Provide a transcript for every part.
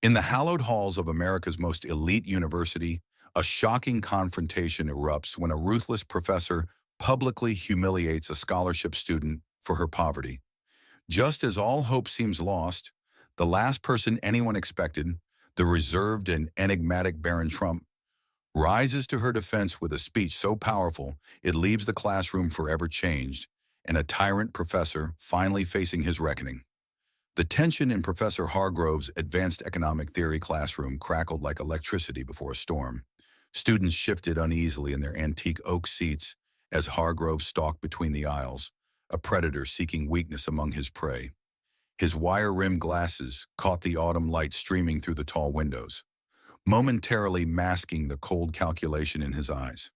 In the hallowed halls of America's most elite university, a shocking confrontation erupts when a ruthless professor publicly humiliates a scholarship student for her poverty. Just as all hope seems lost, the last person anyone expected, the reserved and enigmatic Barron Trump, rises to her defense with a speech so powerful it leaves the classroom forever changed, and a tyrant professor finally facing his reckoning. The tension in Professor Hargrove's advanced economic theory classroom crackled like electricity before a storm. Students shifted uneasily in their antique oak seats as Hargrove stalked between the aisles, a predator seeking weakness among his prey. His wire-rimmed glasses caught the autumn light streaming through the tall windows, momentarily masking the cold calculation in his eyes.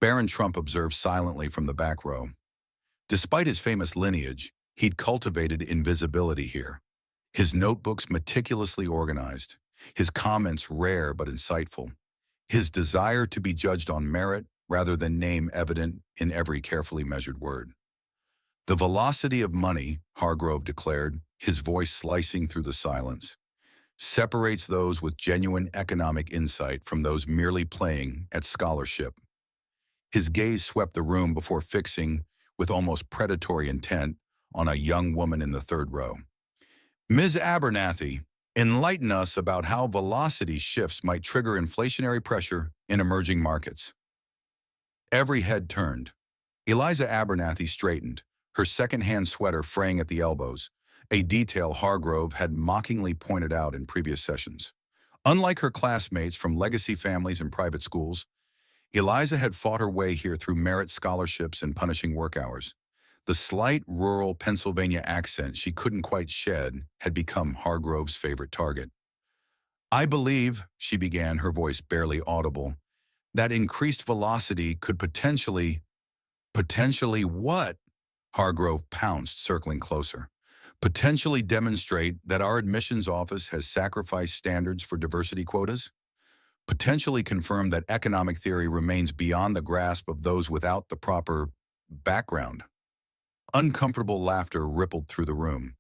Barron Trump observed silently from the back row. Despite his famous lineage, he'd cultivated invisibility here. His notebooks meticulously organized, his comments rare but insightful, his desire to be judged on merit rather than name evident in every carefully measured word. "The velocity of money," Hargrove declared, his voice slicing through the silence, "separates those with genuine economic insight from those merely playing at scholarship." His gaze swept the room before fixing, with almost predatory intent, on a young woman in the third row. "Ms. Abernathy, enlighten us about how velocity shifts might trigger inflationary pressure in emerging markets." Every head turned. Eliza Abernathy straightened, her second-hand sweater fraying at the elbows, a detail Hargrove had mockingly pointed out in previous sessions. Unlike her classmates from legacy families and private schools, Eliza had fought her way here through merit scholarships and punishing work hours. The slight rural Pennsylvania accent she couldn't quite shed had become Hargrove's favorite target. "I believe," she began, her voice barely audible, "that increased velocity could potentially what?" Hargrove pounced, circling closer. "Potentially demonstrate that our admissions office has sacrificed standards for diversity quotas? Potentially confirm that economic theory remains beyond the grasp of those without the proper background?" Uncomfortable laughter rippled through the room.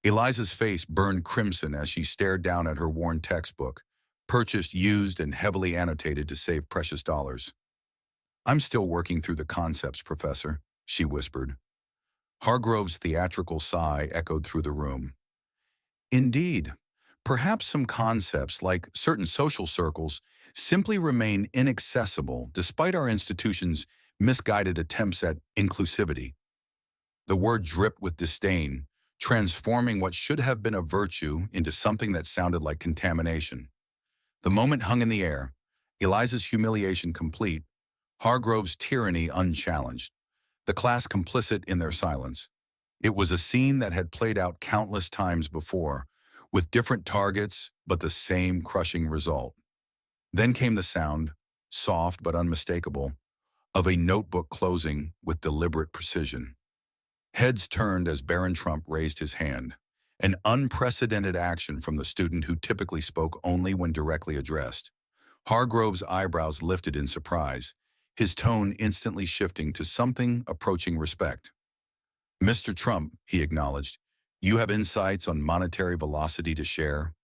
Eliza's face burned crimson as she stared down at her worn textbook, purchased used and heavily annotated to save precious dollars. "I'm still working through the concepts, Professor," she whispered. Hargrove's theatrical sigh echoed through the room. "Indeed, perhaps some concepts, like certain social circles, simply remain inaccessible despite our institution's misguided attempts at inclusivity." The word dripped with disdain, transforming what should have been a virtue into something that sounded like contamination. The moment hung in the air, Eliza's humiliation complete, Hargrove's tyranny unchallenged, the class complicit in their silence. It was a scene that had played out countless times before, with different targets but the same crushing result. Then came the sound, soft but unmistakable, of a notebook closing with deliberate precision. Heads turned as Barron Trump raised his hand, an unprecedented action from the student who typically spoke only when directly addressed. Hargrove's eyebrows lifted in surprise, his tone instantly shifting to something approaching respect. "Mr. Trump," he acknowledged, "you have insights on monetary velocity to share?"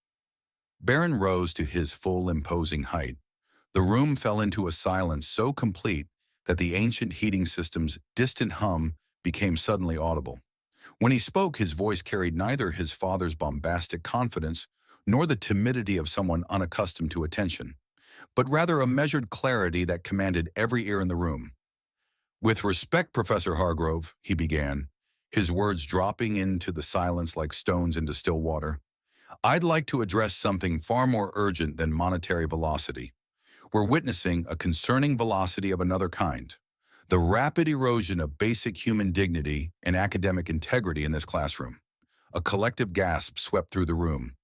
Barron rose to his full imposing height. The room fell into a silence so complete that the ancient heating system's distant hum became suddenly audible. When he spoke, his voice carried neither his father's bombastic confidence nor the timidity of someone unaccustomed to attention, but rather a measured clarity that commanded every ear in the room. "With respect, Professor Hargrove," he began, his words dropping into the silence like stones into still water, "I'd like to address something far more urgent than monetary velocity. We're witnessing a concerning velocity of another kind. The rapid erosion of basic human dignity and academic integrity in this classroom." A collective gasp swept through the room.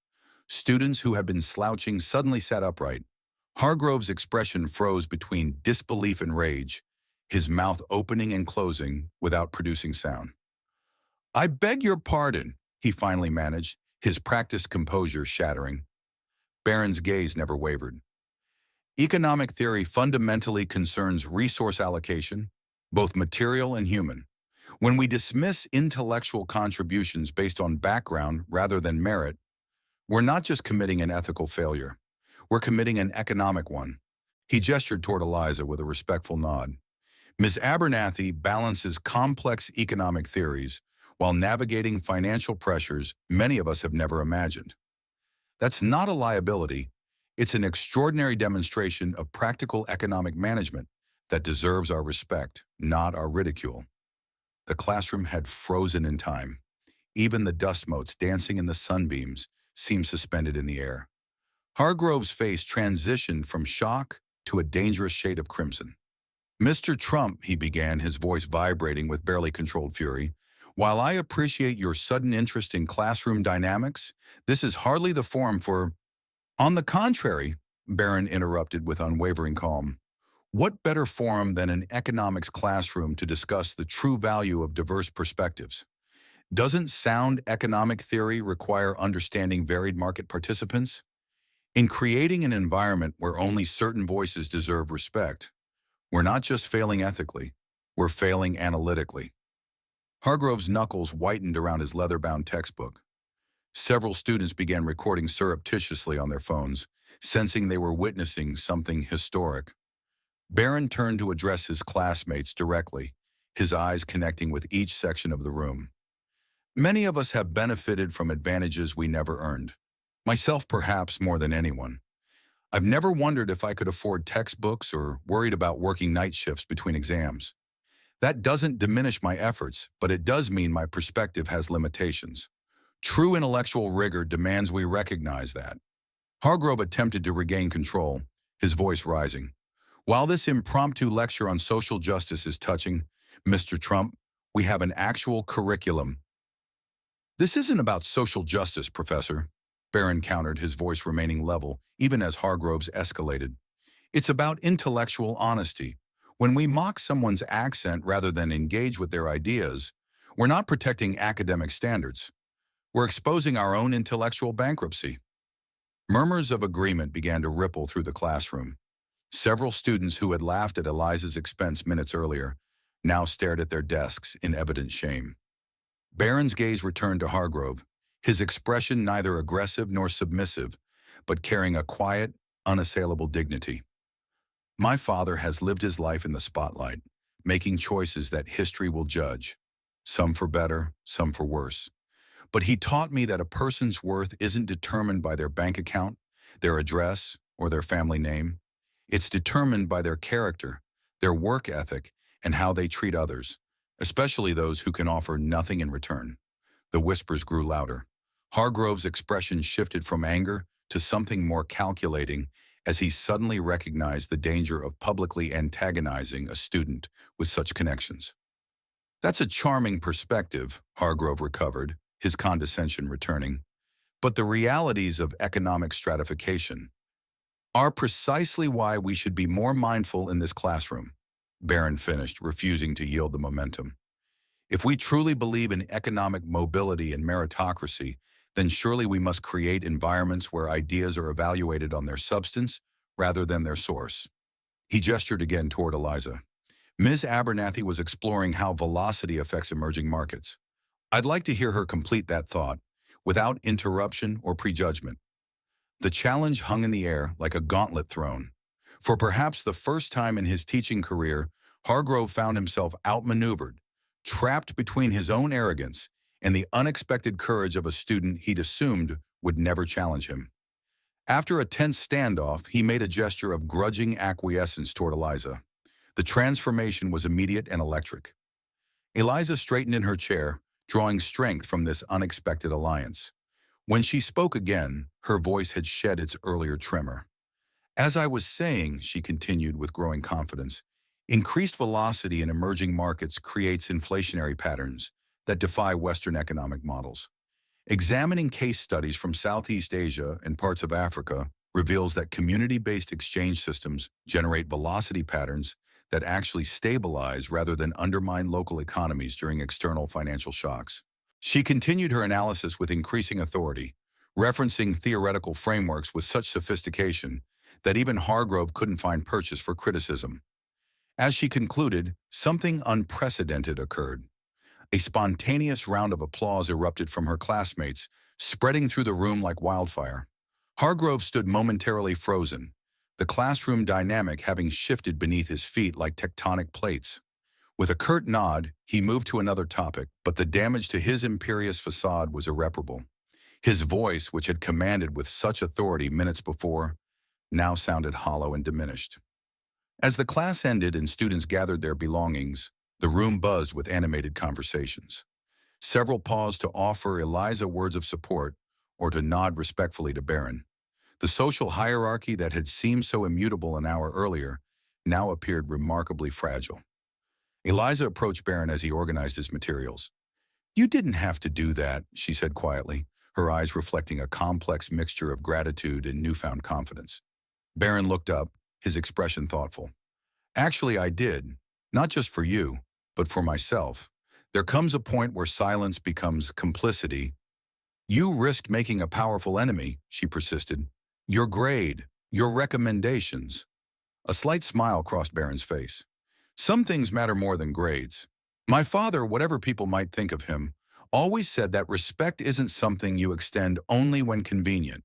Students who had been slouching suddenly sat upright. Hargrove's expression froze between disbelief and rage, his mouth opening and closing without producing sound. "I beg your pardon," he finally managed, his practiced composure shattering. Barron's gaze never wavered. "Economic theory fundamentally concerns resource allocation, both material and human. When we dismiss intellectual contributions based on background rather than merit, We're not just committing an ethical failure. We're committing an economic one. He gestured toward Eliza with a respectful nod. Ms. Abernathy balances complex economic theories while navigating financial pressures many of us have never imagined. That's not a liability. It's an extraordinary demonstration of practical economic management that deserves our respect, not our ridicule. The classroom had frozen in time. Even the dust motes dancing in the sunbeams seemed suspended in the air. Hargrove's face transitioned from shock to a dangerous shade of crimson. Mr. Trump, he began, his voice vibrating with barely controlled fury, while I appreciate your sudden interest in classroom dynamics, this is hardly the forum for— On the contrary, Barron interrupted with unwavering calm, what better forum than an economics classroom to discuss the true value of diverse perspectives? Doesn't sound economic theory require understanding varied market participants? In creating an environment where only certain voices deserve respect, we're not just failing ethically, we're failing analytically. Hargrove's knuckles whitened around his leather-bound textbook. Several students began recording surreptitiously on their phones, sensing they were witnessing something historic. Barron turned to address his classmates directly, his eyes connecting with each section of the room. Many of us have benefited from advantages we never earned. Myself perhaps more than anyone. I've never wondered if I could afford textbooks or worried about working night shifts between exams. That doesn't diminish my efforts, but it does mean my perspective has limitations. True intellectual rigor demands we recognize that. Hargrove attempted to regain control, his voice rising. While this impromptu lecture on social justice is touching, Mr. Trump, we have an actual curriculum. This isn't about social justice, Professor, Barron countered, his voice remaining level, even as Hargrove's escalated. It's about intellectual honesty. When we mock someone's accent rather than engage with their ideas, we're not protecting academic standards. We're exposing our own intellectual bankruptcy. Murmurs of agreement began to ripple through the classroom. Several students who had laughed at Eliza's expense minutes earlier now stared at their desks in evident shame. Barron's gaze returned to Hargrove, his expression neither aggressive nor submissive, but carrying a quiet, unassailable dignity. My father has lived his life in the spotlight, making choices that history will judge, some for better, some for worse. But he taught me that a person's worth isn't determined by their bank account, their address, or their family name. It's determined by their character, their work ethic, and how they treat others, especially those who can offer nothing in return. The whispers grew louder. Hargrove's expression shifted from anger to something more calculating as he suddenly recognized the danger of publicly antagonizing a student with such connections. That's a charming perspective, Hargrove recovered, his condescension returning. But the realities of economic stratification are precisely why we should be more mindful in this classroom, Barron finished, refusing to yield the momentum. If we truly believe in economic mobility and meritocracy, then surely we must create environments where ideas are evaluated on their substance rather than their source. He gestured again toward Eliza. Ms. Abernathy was exploring how velocity affects emerging markets. I'd like to hear her complete that thought, without interruption or prejudgment. The challenge hung in the air like a gauntlet thrown. For perhaps the first time in his teaching career, Hargrove found himself outmaneuvered, trapped between his own arrogance and the unexpected courage of a student he'd assumed would never challenge him. After a tense standoff, he made a gesture of grudging acquiescence toward Eliza. The transformation was immediate and electric. Eliza straightened in her chair, drawing strength from this unexpected alliance. When she spoke again, her voice had shed its earlier tremor. As I was saying, she continued with growing confidence, increased velocity in emerging markets creates inflationary patterns that defy Western economic models. Examining case studies from Southeast Asia and parts of Africa reveals that community-based exchange systems generate velocity patterns that actually stabilize rather than undermine local economies during external financial shocks. She continued her analysis with increasing authority, referencing theoretical frameworks with such sophistication that even Hargrove couldn't find purchase for criticism. As she concluded, something unprecedented occurred. A spontaneous round of applause erupted from her classmates, spreading through the room like wildfire. Hargrove stood momentarily frozen, the classroom dynamic having shifted beneath his feet like tectonic plates. With a curt nod, he moved to another topic, but the damage to his imperious facade was irreparable. His voice, which had commanded with such authority minutes before, now sounded hollow and diminished. As the class ended and students gathered their belongings, the room buzzed with animated conversations. Several paused to offer Eliza words of support or to nod respectfully to Barron. The social hierarchy that had seemed so immutable an hour earlier now appeared remarkably fragile. Eliza approached Barron as he organized his materials. "You didn't have to do that," she said quietly, her eyes reflecting a complex mixture of gratitude and newfound confidence. Barron looked up, his expression thoughtful. "Actually, I did. Not just for you, but for myself. There comes a point where silence becomes complicity." "You risked making a powerful enemy," she persisted. "Your grade, your recommendations." A slight smile crossed Barron's face. "Some things matter more than grades. My father, whatever people might think of him, always said that respect isn't something you extend only when convenient.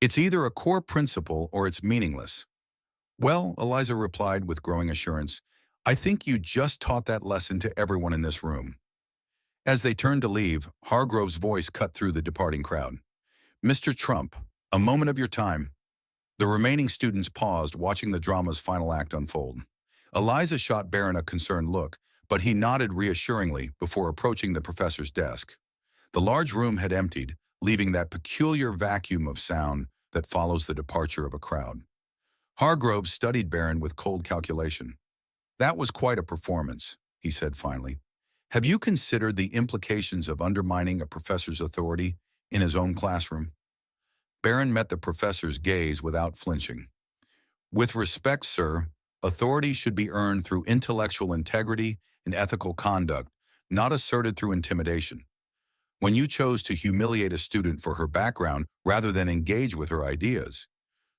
It's either a core principle or it's meaningless." "Well," Eliza replied with growing assurance, "I think you just taught that lesson to everyone in this room." As they turned to leave, Hargrove's voice cut through the departing crowd. "Mr. Trump, a moment of your time." The remaining students paused, watching the drama's final act unfold. Eliza shot Barron a concerned look, but he nodded reassuringly before approaching the professor's desk. The large room had emptied, leaving that peculiar vacuum of sound that follows the departure of a crowd. Hargrove studied Barron with cold calculation. "That was quite a performance," he said finally. "Have you considered the implications of undermining a professor's authority in his own classroom?" Barron met the professor's gaze without flinching. "With respect, sir, authority should be earned through intellectual integrity and ethical conduct, not asserted through intimidation. When you chose to humiliate a student for her background rather than engage with her ideas,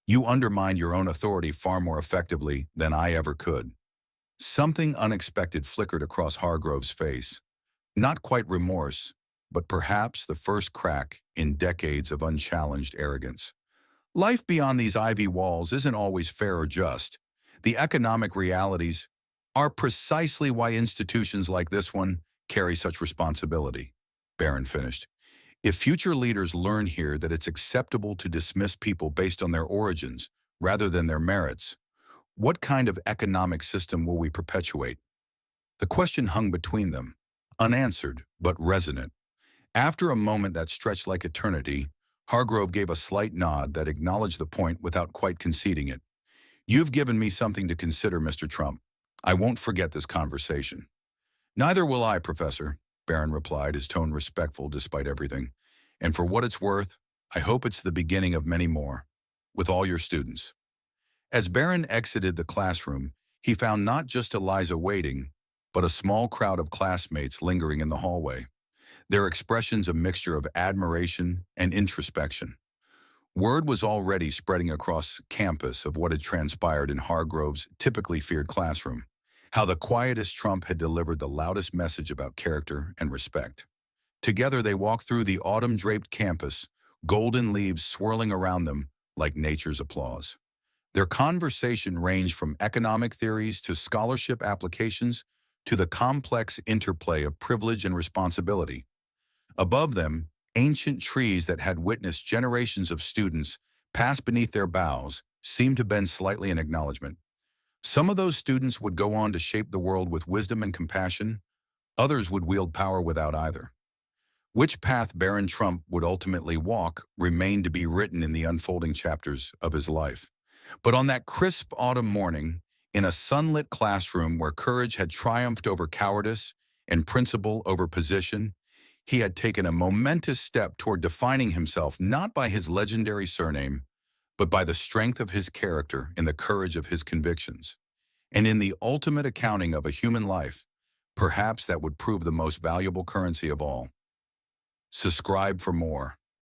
you undermined your own authority far more effectively than I ever could." Something unexpected flickered across Hargrove's face. Not quite remorse, but perhaps the first crack in decades of unchallenged arrogance. Life beyond these ivy walls isn't always fair or just. The economic realities are precisely why institutions like this one carry such responsibility, Barron finished. "If future leaders learn here that it's acceptable to dismiss people based on their origins rather than their merits, what kind of economic system will we perpetuate?" The question hung between them, unanswered but resonant. After a moment that stretched like eternity, Hargrove gave a slight nod that acknowledged the point without quite conceding it. "You've given me something to consider, Mr. Trump. I won't forget this conversation." "Neither will I, Professor," Barron replied, his tone respectful despite everything. "And for what it's worth, I hope it's the beginning of many more, with all your students." As Barron exited the classroom, he found not just Eliza waiting, but a small crowd of classmates lingering in the hallway, their expressions a mixture of admiration and introspection. Word was already spreading across campus of what had transpired in Hargrove's typically feared classroom, how the quietest Trump had delivered the loudest message about character and respect. Together they walked through the autumn-draped campus, golden leaves swirling around them like nature's applause. Their conversation ranged from economic theories to scholarship applications to the complex interplay of privilege and responsibility. Above them, ancient trees that had witnessed generations of students pass beneath their boughs seemed to bend slightly in acknowledgement. Some of those students would go on to shape the world with wisdom and compassion, others would wield power without either. Which path Barron Trump would ultimately walk remained to be written in the unfolding chapters of his life. But on that crisp autumn morning, in a sunlit classroom where courage had triumphed over cowardice and principle over position, he had taken a momentous step toward defining himself not by his legendary surname, but by the strength of his character and the courage of his convictions. And in the ultimate accounting of a human life, perhaps that would prove the most valuable currency of all. Subscribe for more.